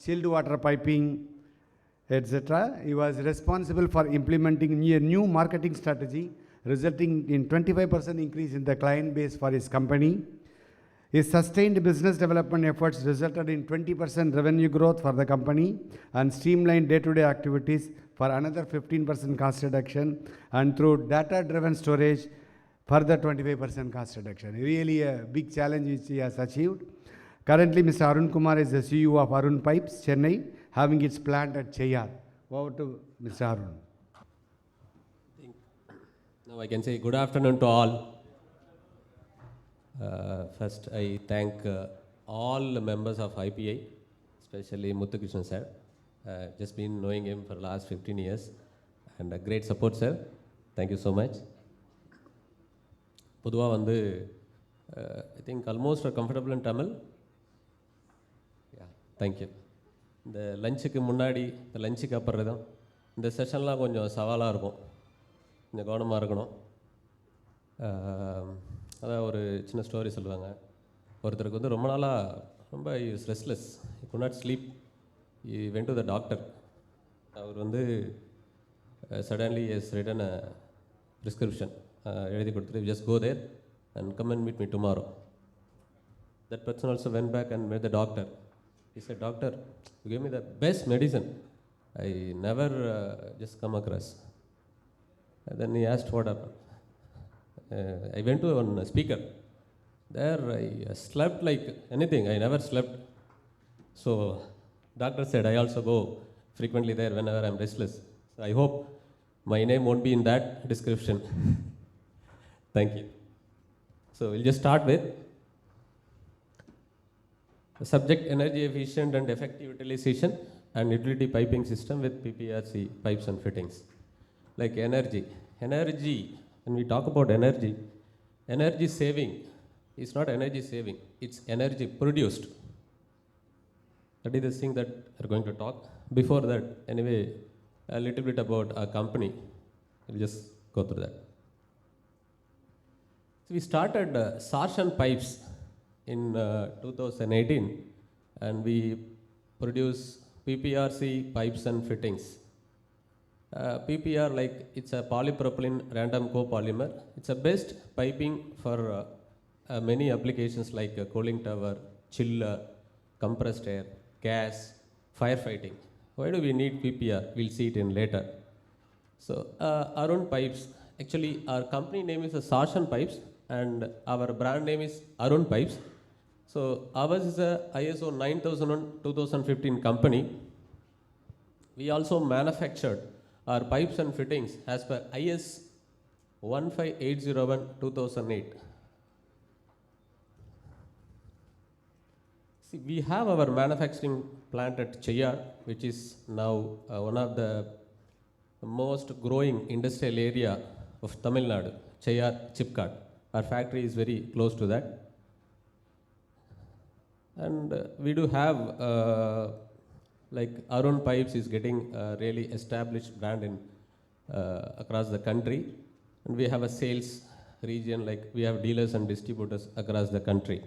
chilled water piping, etc. He was responsible for implementing a new marketing strategy, resulting in 25% increase in the client base for his company. His sustained business development efforts resulted in 20% revenue growth for the company and streamlined day-to-day activities for another 15% cost reduction, and through data-driven storage, further 25% cost reduction. Really a big challenge which he has achieved. Currently, Mr. Arun Kumar is the CEO of Arun Pipes, Chennai, having its plant at Cheyyar. Over to Mr. Arun. Now I can say good afternoon to all. First, I thank all the members of IPI, especially Muthukrishnan sir. Just been knowing him for the last 15 years, and a great support, sir. Thank you so much. Pudua I think almost comfortable in Tamil. Yeah, thank you. இந்த லஞ்சுக்கு முன்னாடி இந்த லஞ்சுக்கு அப்புறம் தான் இந்த செஷன்லாம் கொஞ்சம் சவாலாக இருக்கும், கொஞ்சம் கவனமாக இருக்கணும். அதான் ஒரு சின்ன ஸ்டோரி சொல்லுவாங்க. ஒருத்தருக்கு ரொம்ப நாளாக ரொம்ப restless, could not sleep. Went to the doctor. அவர் suddenly is written a prescription எழுதி கொடுத்துட்டு, just go there and come and meet me tomorrow. That person also went back and met the doctor. He said, "Doctor, you gave me the best medicine. I never just come across." And then he asked what happened. I went to one speaker. There I slept like anything. I never slept. So doctor said, I also go frequently there whenever I'm restless. So I hope my name won't be in that description. Thank you. So we'll just start with the subject: energy efficient and effective utilization and utility piping system with PPR-C pipes and fittings. Like energy, when we talk about energy saving is not energy saving, it's energy produced. That is the thing that we're going to talk. Before that, anyway, a little bit about our company. We'll just go through that. So we started Sarshan Pipes in 2018, and we produce PPR-C pipes and fittings. PPR, like it's a polypropylene random copolymer. It's a best piping for many applications like cooling tower, chiller, compressed air, gas, firefighting. Why do we need PPR? We'll see it in later. So Arun Pipes, actually our company name is Sarshan Pipes and our brand name is Arun Pipes. So ours is a ISO 9001:2015 company. We also manufactured our pipes and fittings as per IS 15801:2008. See, we have our manufacturing plant at Cheyyar, which is now one of the most growing industrial area of Tamil Nadu, Cheyyar Chipcard. Our factory is very close to that. And we do have like Arun Pipes is getting a really established brand in across the country, and we have a sales region, like we have dealers and distributors across the country.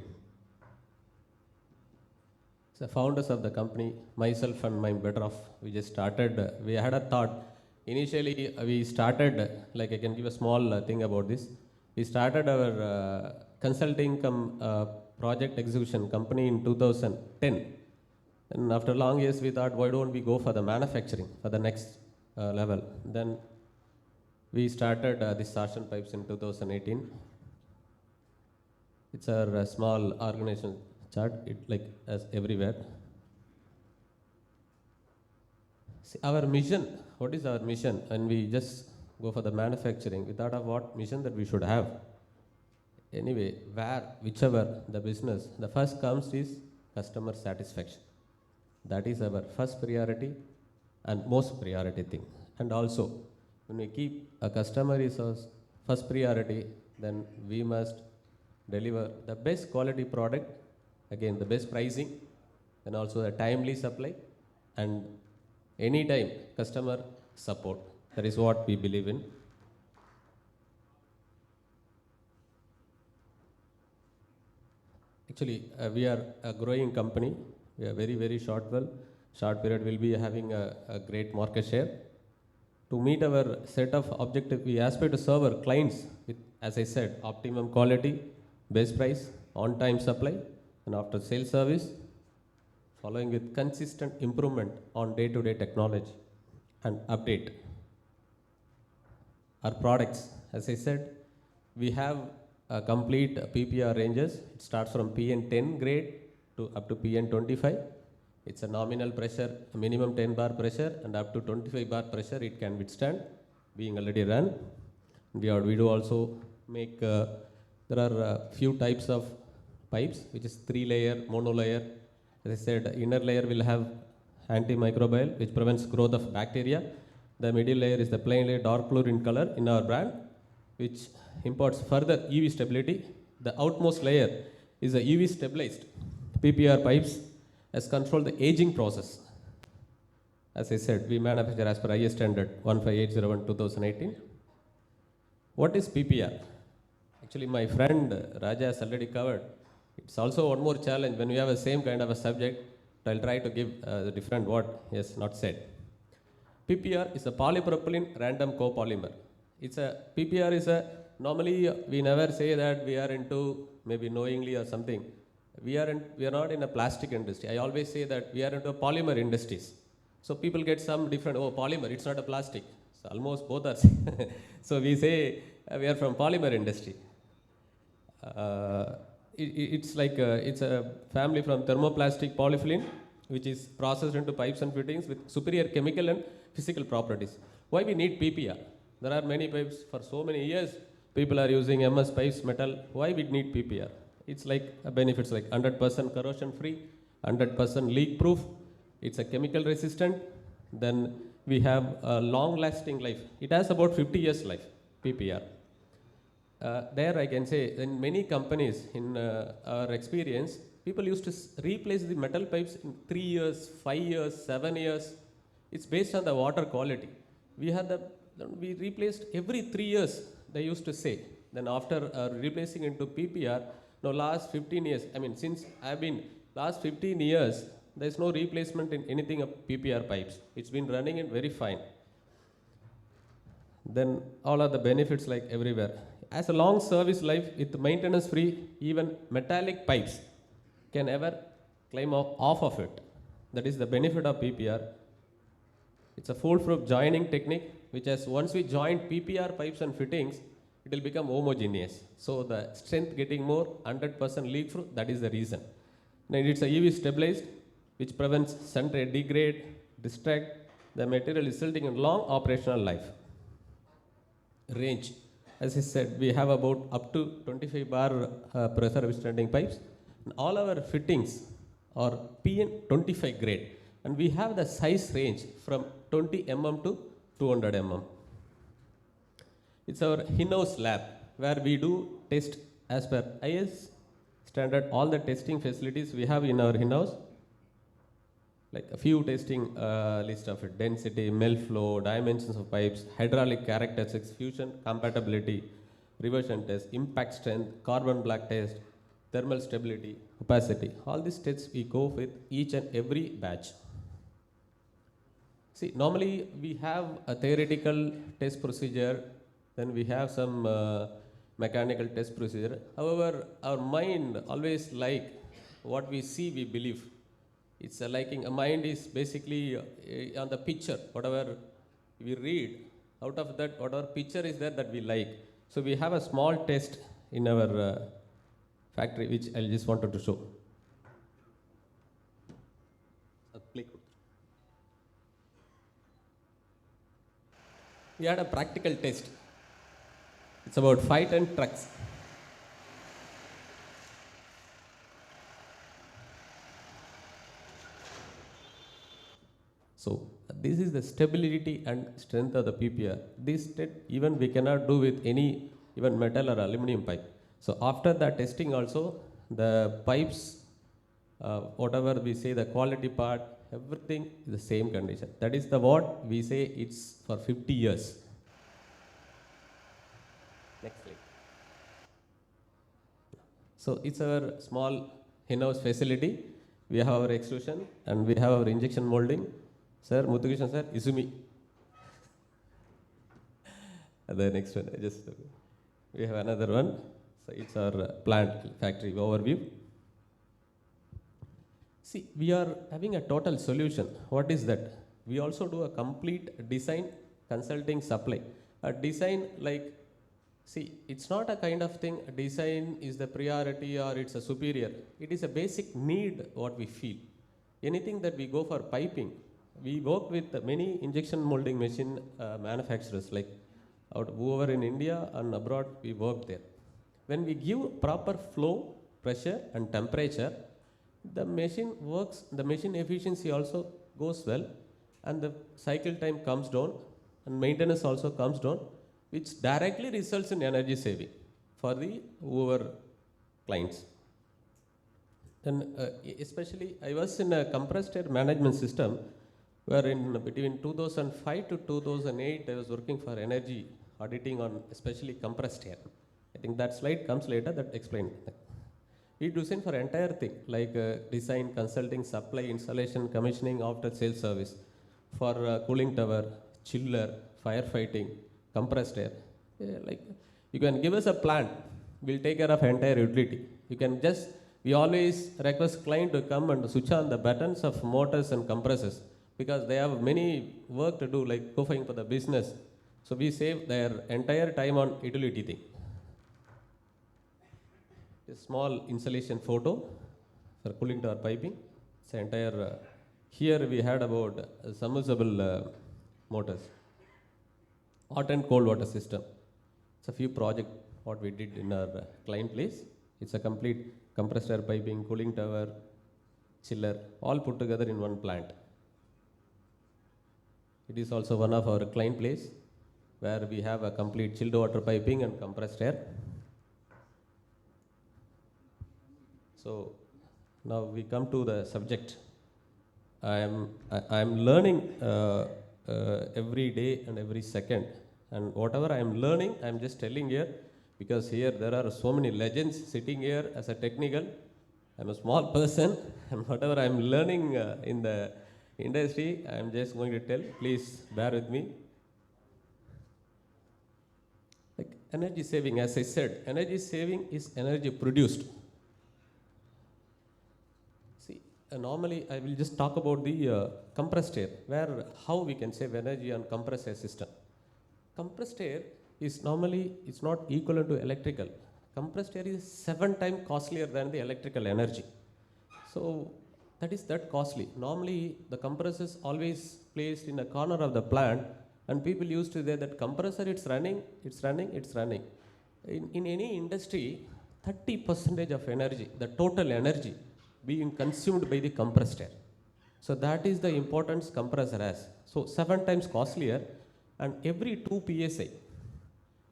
So founders of the company, myself and my better off, we just started, we had a thought. Initially we started, like I can give a small thing about this. We started our consulting project execution company in 2010. And after long years, we thought, why don't we go for the manufacturing for the next level? Then we started the Sarshan Pipes in 2018. It's a small organization chart, it like as everywhere. See, our mission, what is our mission? And we just go for the manufacturing, we thought of what mission that we should have. Anyway, whichever the business, the first comes is customer satisfaction. That is our first priority and most priority thing. And also, when we keep a customer is our first priority, then we must deliver the best quality product, again the best pricing, and also the timely supply, and anytime customer support. That is what we believe in. Actually, we are a growing company. We are very, very short well. short period, we'll be having a great market share. To meet our set of objectives, we aspire to serve our clients with, as I said, optimum quality, best price, on-time supply, and after-sales service, following with consistent improvement on day-to-day technology and update. Our products, as I said, we have a complete PPR ranges. It starts from PN10 grade to up to PN25. It's a nominal pressure, a minimum 10 bar pressure, and up to 25 bar pressure it can withstand, being already run. We do also make, there are a few types of pipes, which is 3-layer, monolayer. As I said, inner layer will have antimicrobial, which prevents growth of bacteria. The middle layer is the plain layer, dark blue in color in our brand, which imparts further UV stability. The outmost layer is a UV stabilized PPR pipes as control the aging process. As I said, we manufacture as per IS standard 15801-2018. What is PPR? Actually, my friend Raja has already covered. It's also one more challenge when we have the same kind of a subject. I'll try to give the different word he has not said. PPR is a polypropylene random copolymer. PPR is normally we never say that we are into, maybe knowingly or something, we are not in a plastic industry. I always say that we are into polymer industries. So people get some different, polymer, it's not a plastic. So almost both are so we say we are from polymer industry. It's like it's a family from thermoplastic polyethylene, which is processed into pipes and fittings with superior chemical and physical properties. Why we need PPR? There are many pipes for so many years. People are using MS pipes, metal. Why we need PPR? It's like benefits like 100% corrosion free, 100% leak proof. It's a chemical resistant. Then we have a long lasting life. It has about 50 years life, PPR. There I can say in many companies in our experience, people used to replace the metal pipes in 3 years, 5 years, 7 years. It's based on the water quality. We replaced every 3 years, they used to say. Then after replacing into PPR, now last 15 years, since I've been last 15 years, there's no replacement in anything of PPR pipes. It's been running in very fine. Then all are the benefits like everywhere. As a long service life with maintenance free, even metallic pipes can ever climb off of it. That is the benefit of PPR. It's a foolproof joining technique, which has once we join PPR pipes and fittings, it will become homogeneous. So the strength getting more, 100% leak proof, that is the reason. Then it's a UV stabilized, which prevents sun ray degrade, distract the material, resulting in long operational life. Range, as I said, we have about up to 25 bar pressure withstanding pipes. And all our fittings are PN25 grade. And we have the size range from 20 mm to 200 mm. It's our in-house lab where we do test as per IS standard. All the testing facilities we have in our in-house, like a few testing list of it: density, melt flow, dimensions of pipes, hydraulic characteristics, fusion compatibility, reversion test, impact strength, carbon black test, thermal stability, opacity. All these tests we go with each and every batch. See, normally we have a theoretical test procedure, then we have some mechanical test procedure. However, our mind always like what we see, we believe. It's liking, a mind is basically on the picture, whatever we read, out of that, whatever picture is there that we like. So we have a small test in our factory, which I just wanted to show. We had a practical test. It's about 5-ton trucks. So this is the stability and strength of the PPR. This even we cannot do with any even metal or aluminum pipe. So after that testing also, the pipes, whatever we say, the quality part, everything is the same condition. That is the what we say it's for 50 years. Next slide. So it's our small in-house facility. we have our extrusion, and we have our injection molding. Sir, Muthukrishnan sir, Izumi. And the next one, we have another one. So it's our plant factory overview. See, we are having a total solution. What is that? We also do a complete design, consulting, supply. A design like, see, it's not a kind of thing, design is the priority or it's a superior. It is a basic need what we feel. Anything that we go for piping, we work with many injection molding machine manufacturers like over in India and abroad, we work there. When we give proper flow, pressure and temperature, the machine works, the machine efficiency also goes well, and the cycle time comes down and maintenance also comes down, which directly results in energy saving for the over clients. Then especially I was in a compressed air management system where in between 2005 to 2008 I was working for energy auditing on especially compressed air. I think that slide comes later that explains that. We design for entire thing like design, consulting, supply, installation, commissioning, after sales service for cooling tower, chiller, firefighting, compressed air. Like you can give us a plant, we'll take care of entire utility. You can just, we always request client to come and switch on the buttons of motors and compressors because they have many work to do like cooking for the business. So we save their entire time on utility thing. A small installation photo for cooling tower piping. It's entire, here we had about submersible motors, hot and cold water system. It's a few projects what we did in our client place. It's a complete compressed air piping, cooling tower, chiller, all put together in one plant. It is also one of our client place where we have a complete chilled water piping and compressed air. So now we come to the subject. I am learning every day and every second, and whatever I am learning, I am just telling here because here there are so many legends sitting here as a technical. I am a small person, and whatever I am learning in the industry, I am just going to tell. Please bear with me. Like energy saving, as I said, energy saving is energy produced. Normally, I will just talk about the compressed air, where how we can save energy on compressed air system. Compressed air is normally, it's not equivalent to electrical. Compressed air is 7 times costlier than the electrical energy. So that is that costly. Normally, the compressor is always placed in a corner of the plant, and people used to say that compressor, it's running, it's running, it's running. In any industry, 30% of energy, the total energy, being consumed by the compressed air. So that is the importance compressor has. So 7 times costlier, and every 2 PSI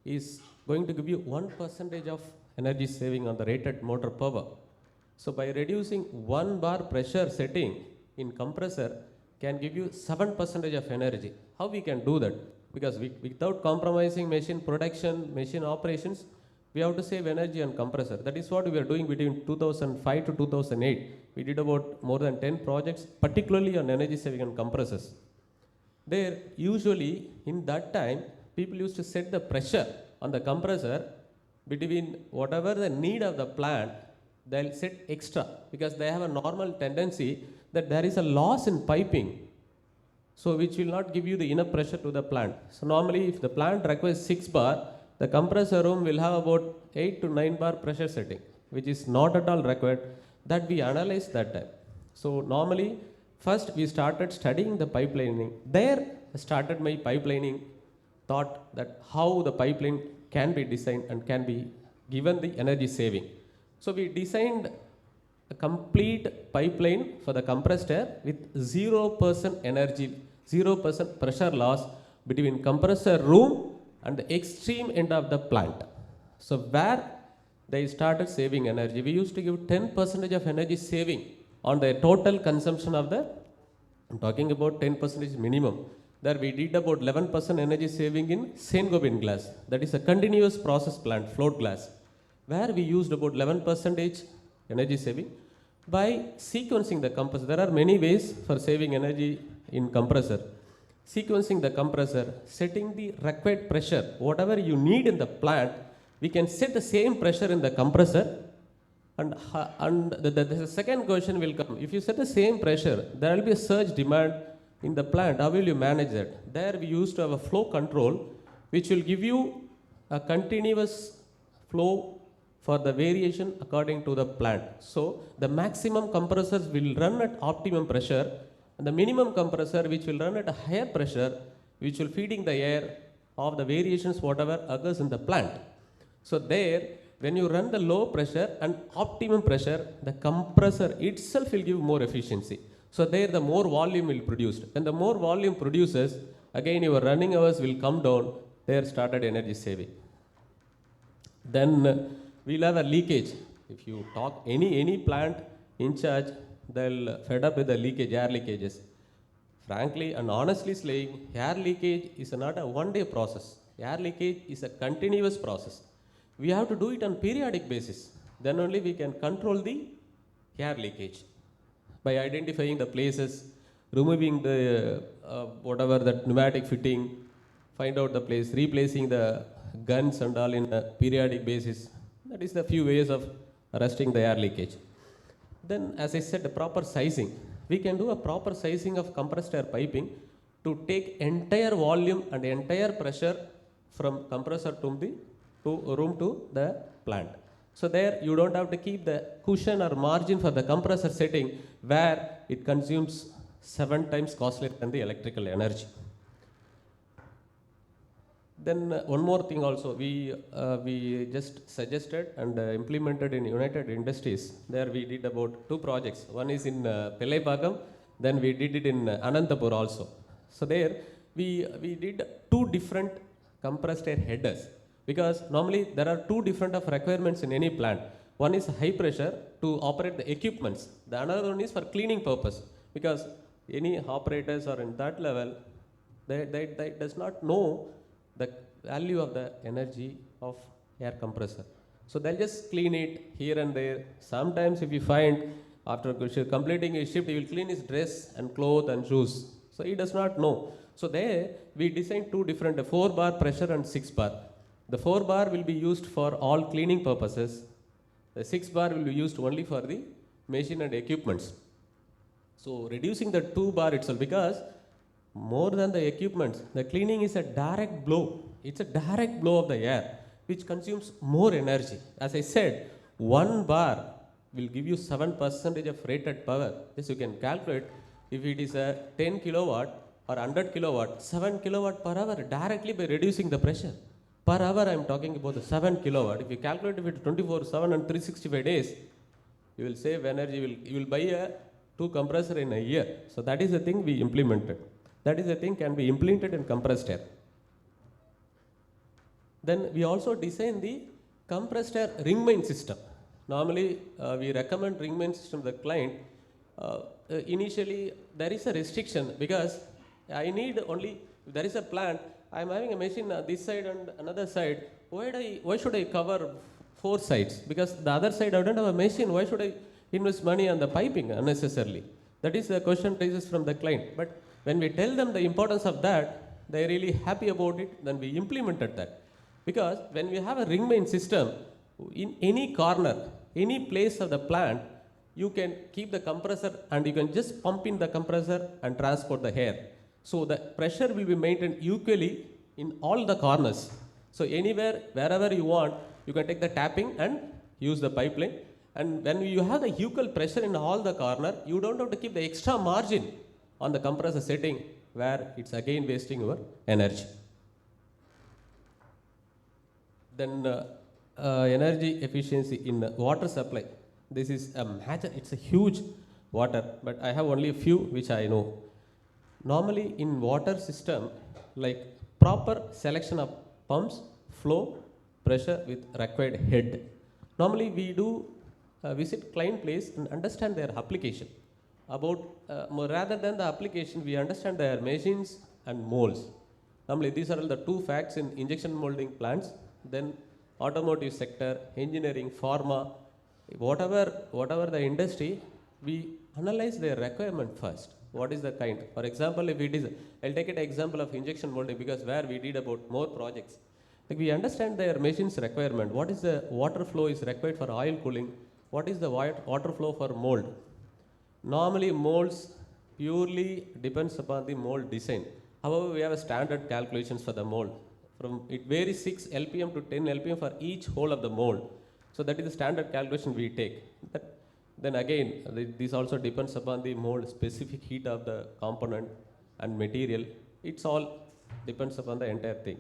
is going to give you 1% of energy saving on the rated motor power. So by reducing 1 bar pressure setting in compressor can give you 7% of energy. How we can do that? Because without compromising machine production, machine operations, we have to save energy on compressor. That is what we are doing between 2005 to 2008. We did about more than 10 projects, particularly on energy saving on compressors. There, usually, in that time, people used to set the pressure on the compressor between whatever the need of the plant, they'll set extra because they have a normal tendency that there is a loss in piping, so which will not give you the enough pressure to the plant. So normally, if the plant requires 6 bar, the compressor room will have about 8 to 9 bar pressure setting, which is not at all required. That we analyzed that time. So normally, first we started studying the pipelining. There I started my pipelining thought that how the pipeline can be designed and can be given the energy saving. So we designed a complete pipeline for the compressed air with 0% energy, 0% pressure loss between compressor room and the extreme end of the plant. So where they started saving energy. We used to give 10% of energy saving on the total consumption of the, I'm talking about 10% minimum. There we did about 11% energy saving in Saint-Gobain glass. That is a continuous process plant, float glass, where we used about 11% energy saving. by sequencing the compressor. There are many ways for saving energy in compressor. Sequencing the compressor, setting the required pressure, whatever you need in the plant, we can set the same pressure in the compressor. And the second question will come. If you set the same pressure, there will be a surge demand in the plant. How will you manage that? There we used to have a flow control, which will give you a continuous flow for the variation according to the plant. So the maximum compressors will run at optimum pressure, and the minimum compressor which will run at a higher pressure, which will feeding the air of the variations whatever occurs in the plant. So there, when you run the low pressure and optimum pressure, the compressor itself will give more efficiency. So there the more volume will produce. When the more volume produces, again your running hours will come down. There started energy saving. Then we'll have a leakage. If you talk any plant in charge, they'll fed up with the leakage, air leakages. Frankly and honestly saying, air leakage is not a one-day process. Air leakage is a continuous process. We have to do it on periodic basis. Then only we can control the air leakage by identifying the places, removing the whatever that pneumatic fitting, find out the place, replacing the guns and all in a periodic basis. That is the few ways of arresting the air leakage. Then, as I said, the proper sizing. We can do a proper sizing of compressed air piping to take entire volume and entire pressure from compressor to room to the plant. So there you don't have to keep the cushion or margin for the compressor setting where it consumes 7 times costlier than the electrical energy. Then one more thing also, we just suggested and implemented in United Industries. There we did about 2 projects. One is in Pelaipagam, then we did it in Anantapur also. So there we did 2 different compressed air headers, because normally there are 2 different of requirements in any plant. One is high pressure to operate the equipments. The another one is for cleaning purpose, because any operators are in that level, they does not know the value of the energy of air compressor. So they'll just clean it here and there. Sometimes if you find after completing his shift, he will clean his dress and clothes and shoes. So he does not know. So there we designed 2 different, 4 bar pressure and 6 bar. The 4 bar will be used for all cleaning purposes. The 6 bar will be used only for the machine and equipments. So reducing the 2 bar itself, because more than the equipments, the cleaning is a direct blow. It's a direct blow of the air, which consumes more energy. As I said, 1 bar will give you 7% of rated power. This you can calculate. If it is a 10 kilowatt or 100 kilowatt, 7 kilowatt per hour directly by reducing the pressure. Per hour I am talking about the 7 kilowatt. If you calculate it 24/7 and 365 days, you will save energy. You will buy a 2 compressor in a year. So that is the thing we implemented. That is the thing can be implemented in compressed air. Then we also design the compressed air ring main system. Normally we recommend ring main system to the client. Initially there is a restriction, because I need only, if there is a plant, I am having a machine this side and another side. Why should I cover 4 sides? Because the other side I don't have a machine. Why should I invest money on the piping unnecessarily? That is the question raises from the client. But when we tell them the importance of that, they are really happy about it. Then we implemented that. Because when we have a ring main system, in any corner, any place of the plant, you can keep the compressor and you can just pump in the compressor and transport the air. So the pressure will be maintained equally in all the corners. So anywhere, wherever you want, you can take the tapping and use the pipeline. And when you have the equal pressure in all the corner, you don't have to keep the extra margin on the compressor setting, where it's again wasting your energy. Then energy efficiency in water supply. This is a major, it's a huge water, but I have only a few which I know. Normally in water system, like proper selection of pumps, flow, pressure with required head. Normally we do visit client place and understand their application. About rather than the application, we understand their machines and molds. Normally these are all the 2 facts in injection molding plants. Then automotive sector, engineering, pharma, whatever the industry, we analyze their requirement first. What is the kind? For example, if it is, I'll take an example of injection molding because where we did about more projects. Like we understand their machine's requirement. What is the water flow is required for oil cooling? What is the water flow for mold? Normally molds purely depends upon the mold design. However, we have a standard calculations for the mold. From it varies 6 LPM to 10 LPM for each hole of the mold. So that is the standard calculation we take. Then again, this also depends upon the mold specific heat of the component and material. It's all depends upon the entire thing.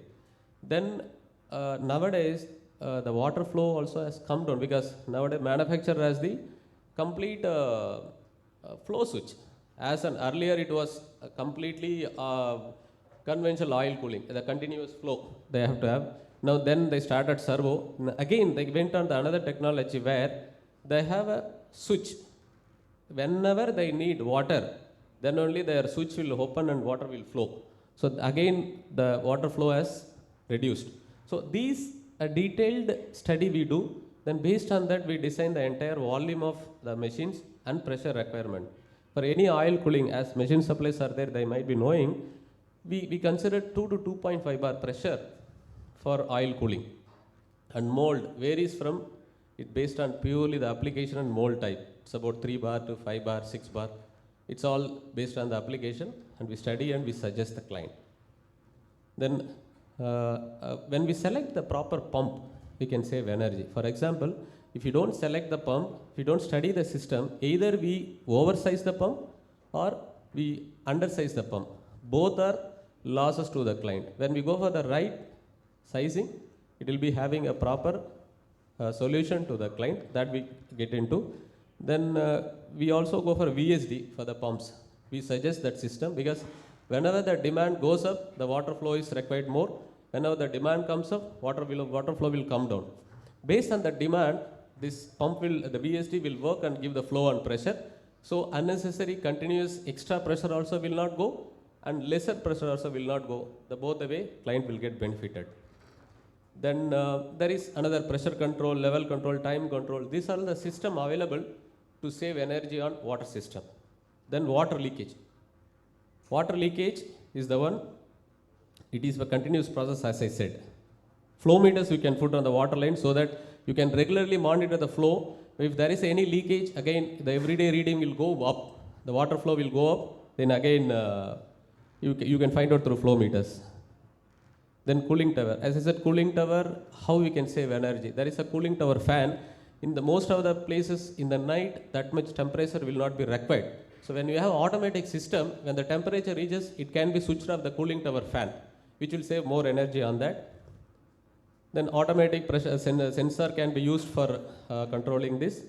Then nowadays, the water flow also has come down because nowadays manufacturer has the complete flow switch. As an earlier it was completely conventional oil cooling, the continuous flow they have to have. Now then they started servo. Again they went on the another technology where they have a switch. Whenever they need water, then only their switch will open and water will flow. So again the water flow has reduced. So these a detailed study we do, then based on that we design the entire volume of the machines and pressure requirement. For any oil cooling, as machine supplies are there, they might be knowing, we consider 2 to 2.5 bar pressure for oil cooling. And mold varies from, it based on purely the application and mold type. It's about 3 bar to 5 bar, 6 bar. It's all based on the application, and we study and we suggest the client. Then when we select the proper pump, we can save energy. For example, if you don't select the pump, if you don't study the system, either we oversize the pump or we undersize the pump. Both are losses to the client. When we go for the right sizing, it will be having a proper solution to the client that we get into. Then we also go for VSD for the pumps. We suggest that system because whenever the demand goes up, the water flow is required more. Whenever the demand comes up, water flow will come down. Based on the demand, this pump will, the VSD will work and give the flow and pressure. So unnecessary continuous extra pressure also will not go and lesser pressure also will not go. Both the way client will get benefited. Then there is another pressure control, level control, time control. These are the system available to save energy on water system. Then water leakage. Water leakage is the one, it is a continuous process as I said. Flow meters you can put on the water line so that you can regularly monitor the flow. If there is any leakage, again the everyday reading will go up. The water flow will go up. Then again you can find out through flow meters. Then cooling tower. As I said, cooling tower, how we can save energy. There is a cooling tower fan. In the most of the places in the night, that much temperature will not be required. So when you have automatic system, when the temperature reaches, it can be switched off the cooling tower fan, which will save more energy on that. Then automatic pressure sensor can be used for controlling this.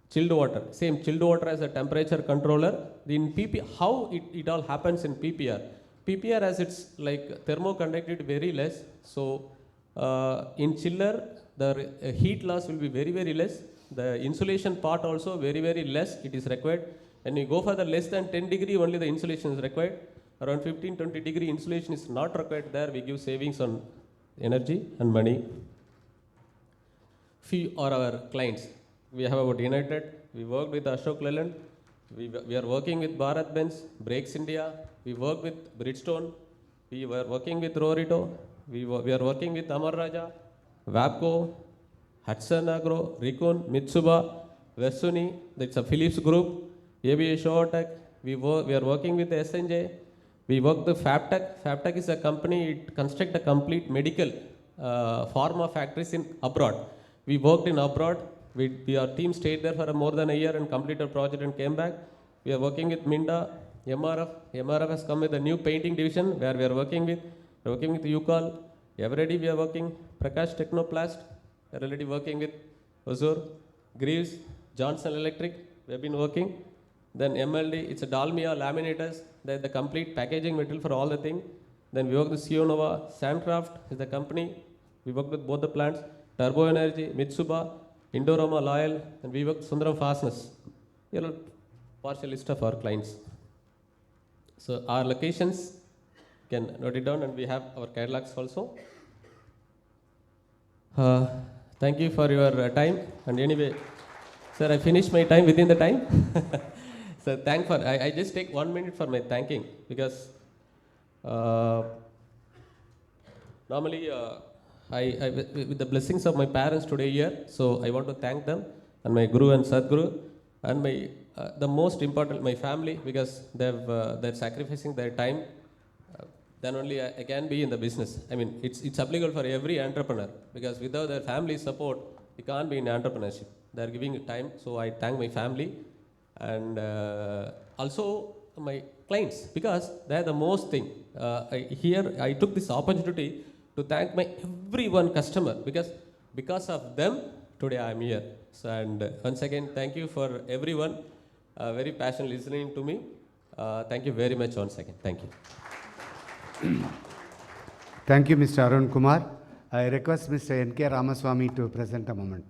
Chilled water, same chilled water as a temperature controller. In PPR, how it all happens in PPR. PPR as it's like thermoconductivity very less. So in chiller, the heat loss will be very, very less. The insulation part also very, very less it is required. When you go for the less than 10 degree, only the insulation is required. Around 15, 20 degree insulation is not required there. We give savings on energy and money. Few are our clients. We have about United. We work with Ashok Leyland. We are working with Bharat Benz, Brakes India. We work with Bridgestone. We were working with Rorito. We are working with Amar Raja, Wabco, Hudson Agro, Rikun, Mitsuba, Vesuni. That's a Philips Group. ABA Showtech. We are working with SNJ. We work with Fabtech. Fabtech is a company, it constructs a complete medical pharma factories in abroad. We worked in abroad. Our team stayed there for more than a year and completed a project and came back. We are working with Minda, MRF. MRF has come with a new painting division where we are working with UCAL. Everready we are working. Prakash Technoplast. We are already working with Azur, Greaves, Johnson Electric. We have been working. Then MLD, it's a Dalmia laminators. They're the complete packaging material for all the things. Then we work with Sionova. Sandcraft is the company. We work with both the plants. Turbo Energy, Mitsuba, Indorama Loyal, and we work with Sundaram Fastness. Here are partial list of our clients. So our locations, you can note it down, and we have our catalogs also. Thank you for your time. And anyway, Sir, I finished my time within the time. So I just take 1 minute for my thanking, because normally with the blessings of my parents today here, so I want to thank them, and my Guru and Sadguru, and my the most important, my family, because they're sacrificing their time. Then only I can be in the business. I mean, it's applicable for every entrepreneur, because without their family support, you can't be in entrepreneurship. They're giving time, so I thank my family, and also my clients, because they're the most thing. I took this opportunity to thank my every one customer, because of them today I am here. So, and once again, thank you for everyone very passionately listening to me. Thank you very much once again. Thank you. Thank you, Mr. Arun Kumar. I request Mr. N.K. Ramaswamy to present a moment.